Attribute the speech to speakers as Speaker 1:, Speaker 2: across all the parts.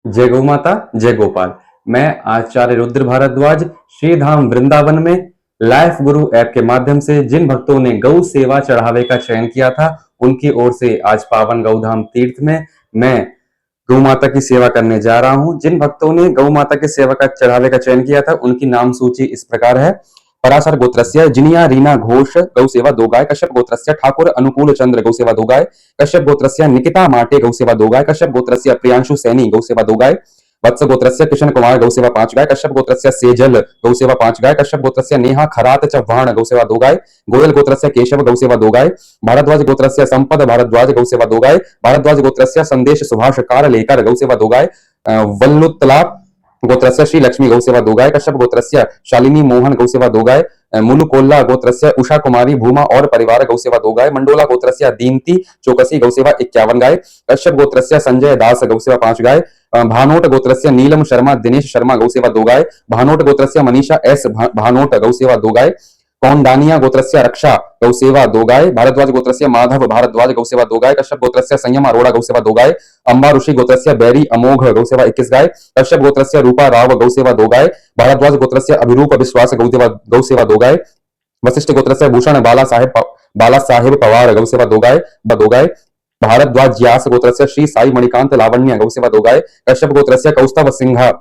Speaker 1: जय गौ माता, जय गोपाल। मैं आचार्य रुद्र भारद्वाज श्री धाम वृंदावन में लाइफ गुरु ऐप के माध्यम से जिन भक्तों ने गौ सेवा चढ़ावे का चयन किया था, उनकी ओर से आज पावन गौधाम तीर्थ में मैं गौ माता की सेवा करने जा रहा हूं। जिन भक्तों ने गौ माता की सेवा का चढ़ावे का चयन किया था, उनकी नाम सूची इस प्रकार है। पराशर गोत्रस्य जिनिया रीना घोष गौ सेवा दो गाय। कश्यप गोत्रस्य ठाकुर अनुकूल चंद्र गौ सेवा दो गाय। कश्यप गोत्रस्य निकिता माटे गौ सेवा दो गाय। कश्यप गोत्रस्य प्रियांशु सैनी गौ सेवा दो गाय। वत्स गोत्रस्य कृष्ण कुमार गौ सेवा 5 गाय। कश्यप गोत्रस्य सेजल गौ सेवा 5 गाय। कश्यप गोत्रस्य नेहा खरात चव्हाण गौ सेवा 2 गाय। गोयल गोत्रस्य केशव गौ सेवा 2 गाय। भारद्वाज गोत्रस्य संपद भारद्वाज गौ सेवा 2 गाय। भारद्वाज गोत्रस्य संदेश सुभाष कार लेकर गौ सेवा 2 गाय। वल्लुतला गोत्रस्य श्री लक्ष्मी गौ सेवा 2 गाय। कश्यप गोत्रस्य शालिनी मोहन गौ सेवा 2 गाय। मुलुकोल्ला गोत्रस्य उषा कुमारी भूमा और परिवार गौ सेवा 2 गाय। मंडोला गोत्रस्य दीमती चौकसी गौ सेवा 51 गाय। कश्यप गोत्रस्य संजय दास गौ सेवा 5 गाय। भानोट गोत्रस्य नीलम शर्मा दिनेश शर्मा गौ सेवा 2 गाय। भानोट गोत्रस्य मनीषा एस भानोट गौ सेवा 2 गाय। कौंडानिया गोत्रस्य रक्षा गौ सेवा 2 गाय। भारद्वाज गोत्रस्य माधव भारद्वाज गौ सेवा 2 गाय। कश्यप गोत्रस्य संयम अरोड़ा गौ सेवा 2 गाय। अंबा ऋषि गोत्रस्य बैरी अमोघ गौ सेवा 21 गाय। कश्यप गोत्रस्य रूपा राव गौ सेवा 2 गाय। भारद्वाज गोत्रस्य अभिरूप विश्वास गौ सेवा 2 गाय। वशिष्ठ गोत्रस्य भूषण बाला साहेब पवार गौ सेवा 2 गाय 2 गाय। भारद्वाज व्यास गोत्रस्य श्री साई मणिकांत लावण्य गौ सेवा 2 गाय। कश्यप गोत्रस्य कौस्तव सिंह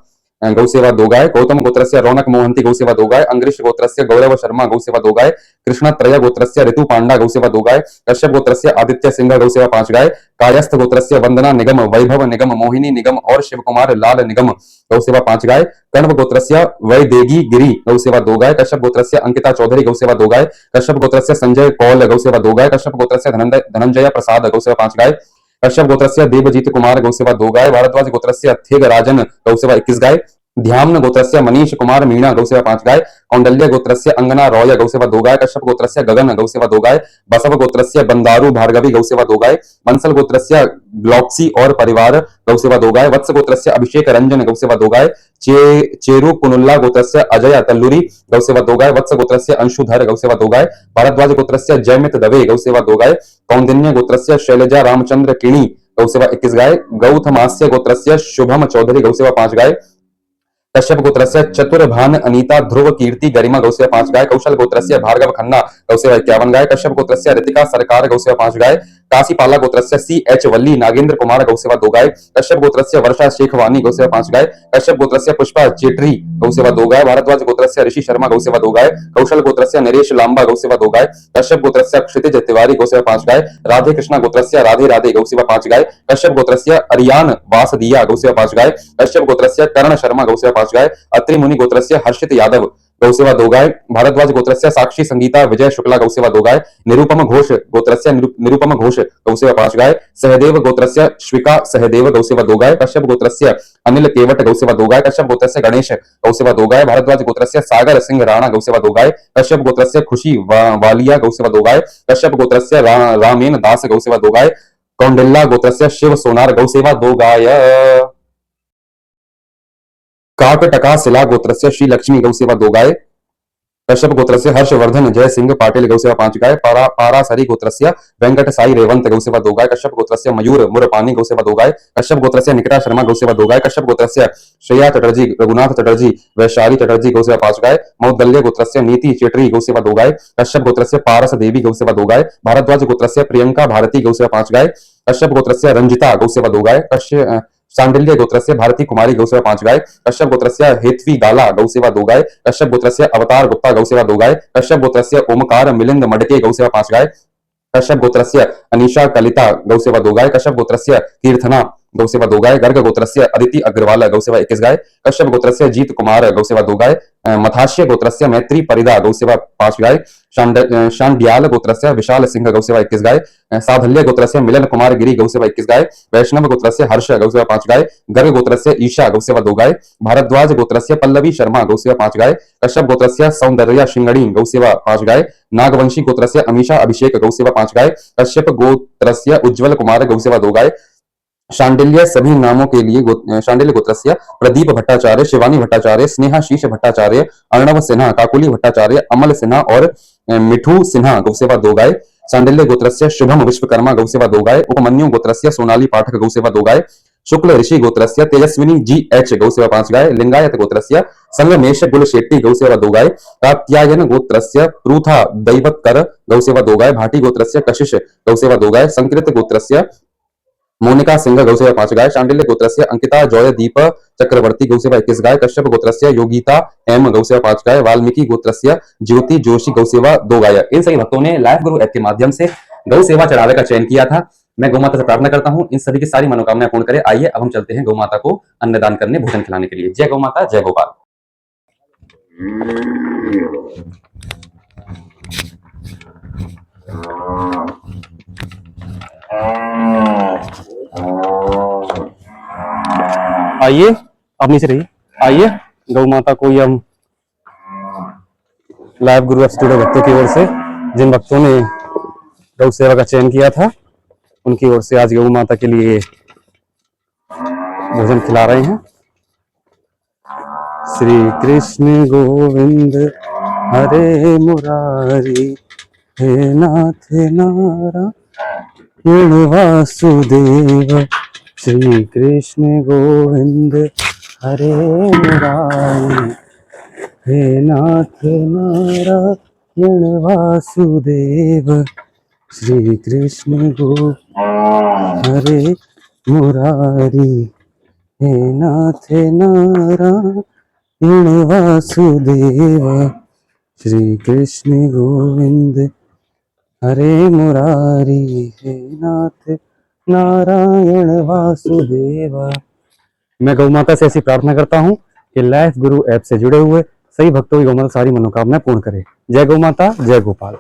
Speaker 1: गौ सेवा 2 गाय। गौतम गोत्रस्य रौनक मोहंती गौ सेवा 2 गाय। अंग्रिश गोत्रस्य गौरव शर्मा गौ सेवा 2 गाय। कृष्ण त्रय गोत्रस्य ऋतु पांडा गौ सेवा 2 गाय। कश्यप गोत्रस्य आदित्य सिंह गौ सेवा 5 गाय। कायस्थ गोत्रस्य वंदना निगम वैभव निगम मोहिनी निगम और शिव कुमार लाल निगम गौ सेवा 5 गाय। कण्व गोत्रस्य वैदेगी गिरी गौ सेवा 2 गाय। कश्यप गोत्रस्य अंकिता चौधरी गौ सेवा 2 गाय। कश्यप गोत्रस्य संजय कौल गौ सेवा 2 गाय। कश्यप गोत्रस्य धनंजय प्रसाद गौ सेवा 5 गाय। कश्यप गोत्रस्य देवजीत कुमार गौ सेवा 2 गाय। भारद्वाज गोत्रस्य थेग राजन गौ सेवा 21 गाय। ध्यान गोत्रस्य मनीष कुमार मीणा गौ सेवा 5 गाय। कौंडल्य गोत्रस्य अंगना रॉय गौ सेवा 2 गाय। कश्यप गोत्रस्य गगन गौ सेवा 2 गाय। बसव गोत्रस्य बंदारू भार्गवी गौ सेवा 2 गाय। बंसल गोत्रस्य ग्लॉक्सी और परिवार गौ सेवा 2 गाय। वत्स गोत्रस्य अभिषेक रंजन गौ सेवा 2 गाय। चेरू कुनुल्ला गोत्रस्य अजय तल्लुरी गौ सेवा 2 गाय। वत्स गोत्रस्य अंशुधर गौ सेवा 2 गाय। भारद्वाज गोत्रस्य जयमित दवे गौ सेवा 2 गाय। कौंदिन्य गोत्रस्य शैलजा रामचंद्र किणी गौ सेवा 21 गाय। गौथमास्य गोत्रस्य शुभम चौधरी गौ सेवा 5 गाय। कश्यप गोत्रस्य चतुर्भान अनीता ध्रुव कीर्ति गरिमा गौ सेवा 5 गाय। कौशल गोत्रस्य भार्गव खन्ना गौ सेवा 51 गाय। कश्यप गोत्रस्य ऋतिका सरकार गौ सेवा 5 गाय। काशीपाला गोत्रस्य सी एच वल्ली नागेंद्र कुमार गौ सेवा 2 गाय। कश्यप गोत्रस्य वर्षा शेखवानी गौ सेवा 5 गाय। कश्यप गोत्रस्य पुष्पा चेटरी गौ सेवा 2 गाय। भारद्वाज गोत्रस्य ऋषि शर्मा गौ सेवा 2 गाय। कौशल गोत्रस्य नरेश लांबा गौ सेवा 2 गाय। कश्यप गोत्रस्य क्षितिज तिवारी गौ सेवा 5 गाय। राधे कृष्णा गोत्रस्य राधे राधे गौ सेवा 5 गाय। कश्यप गोत्रस्य अरियान वासदिया गौ सेवा 5 गाय। कश्यप गोत्रस्य कर्ण शर्मा गौ सेवा 5 गाय। अत्रि मुनि गोत्रस्य हर्षित यादव गौ सेवा 2 गाय। भारद्वाज गोत्रस्य साक्षी संगीता विजय शुक्ला गौ सेवा 2 गाय। निरुपम घोष गोत्रस्य निरुपम घोष गौ सेवा 5 गाय। सहदेव गोत्रस्य श्विका सहदेव गौ सेवा 2 गाय। कश्यप गोत्रस्य अनिल केवट गौ सेवा 2 गाय। कश्यप गोत्रस्य गणेश गौ सेवा 2 गाय। भारद्वाज गोत्रस्य सागर सिंह राणा गौ सेवा 2 गाय। कश्यप गोत्रस्य खुशी वालिया गौ सेवा 2 गाय। कश्यप गोत्रस्य रामेन दास गौ सेवा 2 गाय। कौंडिल्ला गोत्रस्य शिव सोनार गौ सेवा 2 गाय। काकटका शिला गोत्रस्य श्री लक्ष्मी गौ सेवा 2 गाय। कश्यप गोत्रस्य हर्षवर्धन जय सिंह पाटिल गौ सेवा 5 गाय। पारासरी गोत्रस्य वेंकट साई रेवंत गौ सेवा 2 गाय। कश्यप गोत्रस्य मयूर मुरपानी गौ सेवा 2 गाय। कश्यप गोत्रस्य निकिता शर्मा गौ सेवा 2 गाय। कश्यप गोत्रस्य श्रेया चटर्जी रघुनाथ चटर्जी वैशाली चटर्जी गौ सेवा 5 गाय। मौदल्य गोत्रस्य नीति चेटरी गौ सेवा 2 गाय। कश्यप गोत्रस्य पारस देवी गौ सेवा 2 गाय। भारद्वाज गोत्रस्य प्रियंका भारती गौ सेवा 5 गाय। कश्यप गोत्रस्य रंजिता गौ सेवा 2 गाय। सांडिल्य गोत्रस्य भारती कुमारी गौ सेवा 5 गाय। कश्यप गोत्रस्य हेत्वी गाला गौ सेवा 2 गाय। कश्यप गोत्रस्य अवतार गुप्ता गौ सेवा 2 गाय। कश्यप गोत्रस्य ओमकार मिलिंद मडके गौ सेवा 5 गाय। कश्यप गोत्रस्य अनिशा कलिता गौ सेवा 2 गाय। कश्यप गोत्रस्य कीर्तना गौ सेवा 2 गाय। गर्ग गोत्रस्य अदिति अग्रवाल गौ सेवा 21 गाय। कश्यप गोत्रस्य जीत कुमार गौ सेवा 2 गाय। मथाश्य गोत्रस्य मैत्री परिदा गौ सेवा 5 गाय। शांडियाल गोत्रस्य विशाल सिंह गौ सेवा 21 गाय। साधल्य गोत्रस्य मिलन कुमार गिरी गौ सेवा 21 गाय। वैष्णव गोत्रस्य हर्ष गौ सेवा 5 गाय। गर्ग गोत्रस्य ईशा गौ सेवा 2 गाय। भारद्वाज गोत्रस्य पल्लवी शर्मा गौ सेवा 5 गाय। कश्यप गोत्रस्य सौंदर्या शिंगड़ी गौ सेवा 5 गाय। नागवंशी गोत्रस्य अमीषा अभिषेक गौ सेवा 5 गाय। कश्यप गोत्रस्य उज्जवल कुमार गौ सेवा 2 गाय। शांडिल्य सभी नामों के लिए शांडिल्य गोत्रस्य प्रदीप भट्टाचार्य शिवानी भट्टाचार्य स्नेहा शीश भट्टाचार्य अर्णव सिन्हा काकुली भट्टाचार्य अमल सिन्हा और मिठू सिन्हा गौ सेवा 2 गाय। शांडिल्य गोत्रस्य शुभम विश्वकर्मा गौ सेवा 2 गाय। उपमन्यु गोत्रस्य सोनाली पाठक गौ सेवा 2 गाय। शुक्ल ऋषि गोत्रस्य तेजस्विनी GH गौसेवा 5 गाय, लिंगायत गोत्रस्य संगमेश गुल शेट्टी गौसेवा 2 गाय, कात्यायन गोत्रस्य पृथा दैवतकर गौसेवा 2 गाय, भाटी गोत्रस्य कशिश गौसेवा 2 गाय, संकृत गोत्रस्य मोनिका सिंह गौसेवा 5 गाय, शांडिल्य गोत्रस्य अंकिता जॉय दीप चक्रवर्ती गौसेवा 21 गाय, कश्यप गोत्रस्य योगिता एम गौसेवा 5 गाय, वाल्मीकि गोत्रस्य ज्योति जोशी गौसेवा 2 गाय। इन सभी भक्तों ने लाइफ गुरु ऐप के माध्यम से गौ सेवा चढ़ावे का चयन किया था। मैं गौ माता से प्रार्थना करता हूँ इन सभी की सारी मनोकामनाएं पूर्ण करे। आइए अब हम चलते हैं गौ माता को अन्नदान करने, भोजन खिलाने के लिए। जय गौ माता, जय गोपाल। आइए अब नीचे रहिए। आइए गौ माता को हम लाइव गुरु ऐप स्टूडियो भक्तों की ओर से, जिन भक्तों ने गौ सेवा का चयन किया था, उनकी ओर से आज गौ माता के लिए भोजन खिला रहे हैं। श्री कृष्ण गोविंद हरे मुरारी, हे नाथ नारायण वासुदेव। श्री कृष्ण गोविंद हरे मुरारी, हे नाथ नारायण वासुदेव। श्री कृष्ण गो हरे मुरारी, हे नाथ नारायण वासुदेव। श्री कृष्ण गोविंद हरे मुरारी, हे नाथ नारायण वासुदेव। मैं गौ माता से ऐसी प्रार्थना करता हूँ कि लाइफ गुरु ऐप से जुड़े हुए सही भक्तों की गौ माता सारी मनोकामनाएं पूर्ण करे। जय गौ माता, जय गोपाल।